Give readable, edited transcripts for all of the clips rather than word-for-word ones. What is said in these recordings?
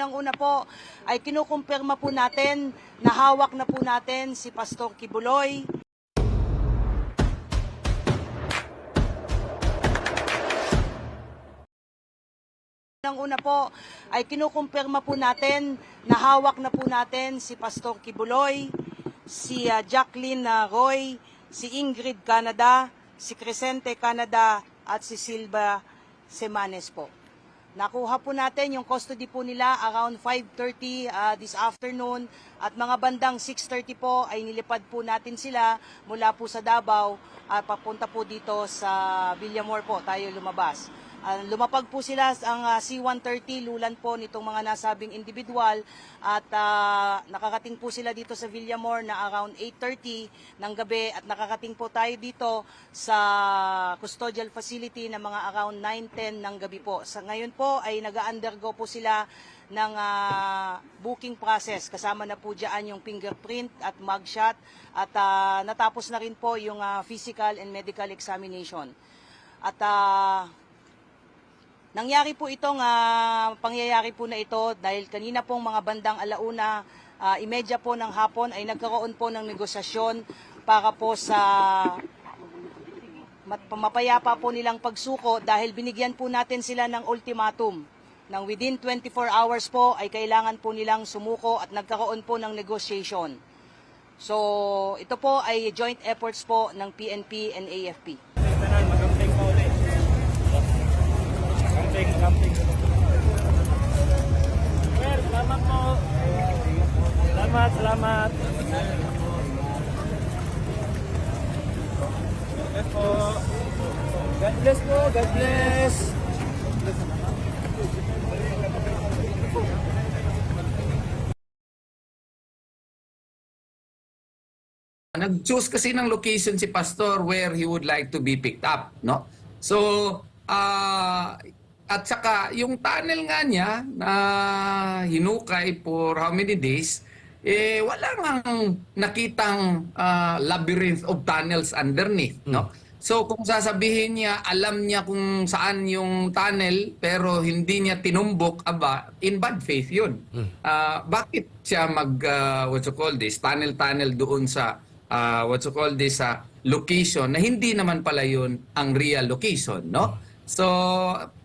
Ang una po ay kinukumpirma po natin na hawak na po natin si Pastor Kibuloy. Ang una po ay kinukumpirma po natin na hawak na po natin si Pastor Kibuloy, si Jacqueline Roy, si Ingrid Canada, si Crescente Canada at si Silva Semanes po. Nakuha po natin yung custody po nila around 5:30 this afternoon at mga bandang 6:30 po ay nilipad po natin sila mula po sa Davao at papunta po dito sa Villamor po tayo lumabas. Lumapag po sila ang C-130 lulan po nitong mga nasabing individual at nakakating po sila dito sa Villamor na around 8:30 ng gabi at nakakating po tayo dito sa custodial facility na mga around 9:10 ng gabi po. Sa ngayon po ay nag-undergo po sila ng booking process. Kasama na po dyan yung fingerprint at mugshot at natapos na rin po yung physical and medical examination. At nangyari po itong pangyayari po na ito dahil kanina pong mga bandang 1:30 po ng hapon ay nagkaroon po ng negosasyon para po sa mapayapa po nilang pagsuko dahil binigyan po natin sila ng ultimatum ng within 24 hours po ay kailangan po nilang sumuko at nagkaroon po ng negotiation. So ito po ay joint efforts po ng PNP and AFP. Camping. Sir, salamat po. Salamat. Yes po. God bless po, God bless. Nag-choose kasi ng location si Pastor where he would like to be picked up, no? So, at saka yung tunnel nga niya na hinukay for how many days, wala ngang nakitang labyrinth of tunnels underneath, no? So kung sasabihin niya, alam niya kung saan yung tunnel pero hindi niya tinumbok, in bad faith yun. Bakit siya tunnel doon sa sa location na hindi naman pala yun ang real location, no? So,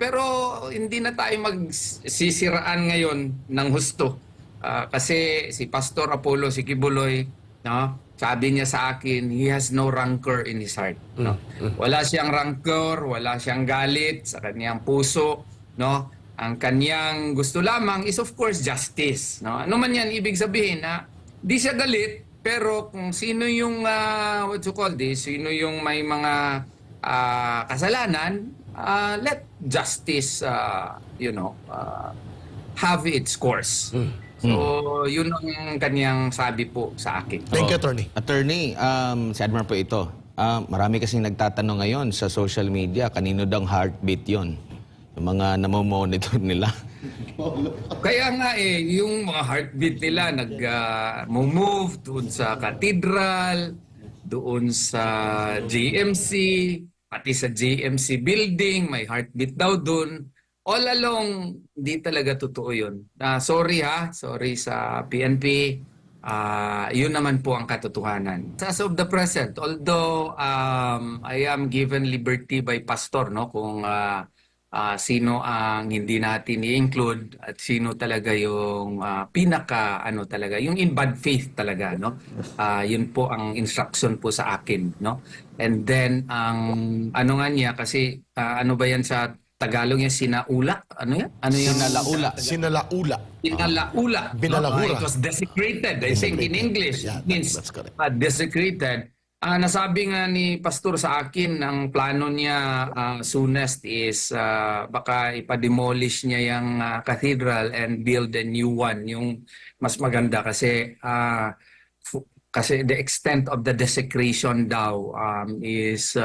pero hindi na tayo magsisiraan ngayon ng husto. Kasi si Pastor Apollo, si Kibuloy, no? Sabi niya sa akin, he has no rancor in his heart. No? Wala siyang rancor, wala siyang galit sa kanyang puso. No? Ang kanyang gusto lamang is of course justice. No? Ano man yan, ibig sabihin na di siya galit, pero kung sino yung, sino yung may mga kasalanan, let justice, have its course. So, yun ang kanyang sabi po sa akin. Thank you, Attorney. Attorney, si Admar po ito. Marami kasing nagtatanong ngayon sa social media, kanino daw heartbeat yon? Yung mga namomonitor nila. Kaya nga yung mga heartbeat nila nag-move doon sa cathedral, doon sa JMC, pati sa JMC building, may heartbeat daw doon. All along, hindi talaga totoo yun. Sorry sa PNP. Yun naman po ang katotohanan. As of the present, although I am given liberty by Pastor, no, kung sino ang hindi natin i-include at sino talaga yung talaga, yung in bad faith talaga, no? Yun po ang instruction po sa akin, no? And then, ano nga niya, kasi ano ba yan sa Tagalog niya, sinaula? Ano yan? Ano yan? Sinalaula. Sinalaula. Binalagura. It was desecrated. I think in English, Yeah, it means that's correct. desecrated. Nasabi nga ni Pastor sa akin, ang plano niya soonest is baka ipa-demolish niya yung cathedral and build a new one. Yung mas maganda kasi the extent of the desecration daw is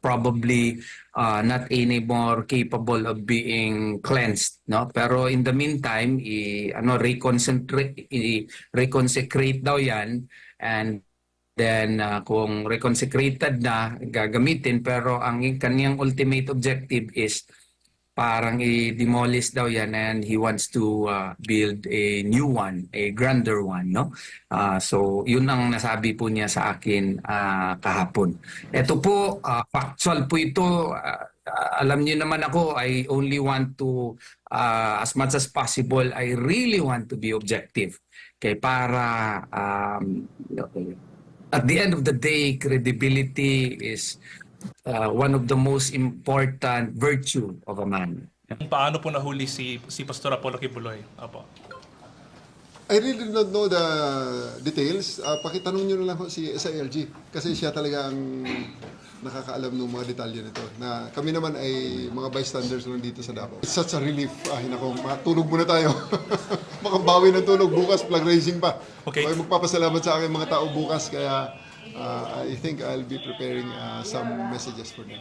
probably not anymore capable of being cleansed, no? Pero in the meantime, reconsecrate daw yan, and then kung reconsecrated na, gagamitin, pero ang kanyang ultimate objective is parang i-demolish daw yan and he wants to build a new one, a grander one, no? So yun ang nasabi po niya sa akin kahapon. Ito po, factual po ito. Alam niyo naman ako, I only want to, as much as possible, I really want to be objective. Okay, para at the end of the day, credibility is one of the most important virtue of a man. Paano po nahuli si Pastor Apollo Kibuloy? Apo. I really do not know the details. Pakitanong nyo na lang sa LG. Kasi siya talaga ang nakakaalam ng mga detalye nito. Na kami naman ay mga bystanders lang dito sa Davao. It's such a relief. Nako, matulog muna tayo. Makabawi ng tulog. Bukas, flag raising pa. Okay. Okay, magpapasalamat sa akin mga tao bukas. Kaya I think I'll be preparing some messages for them.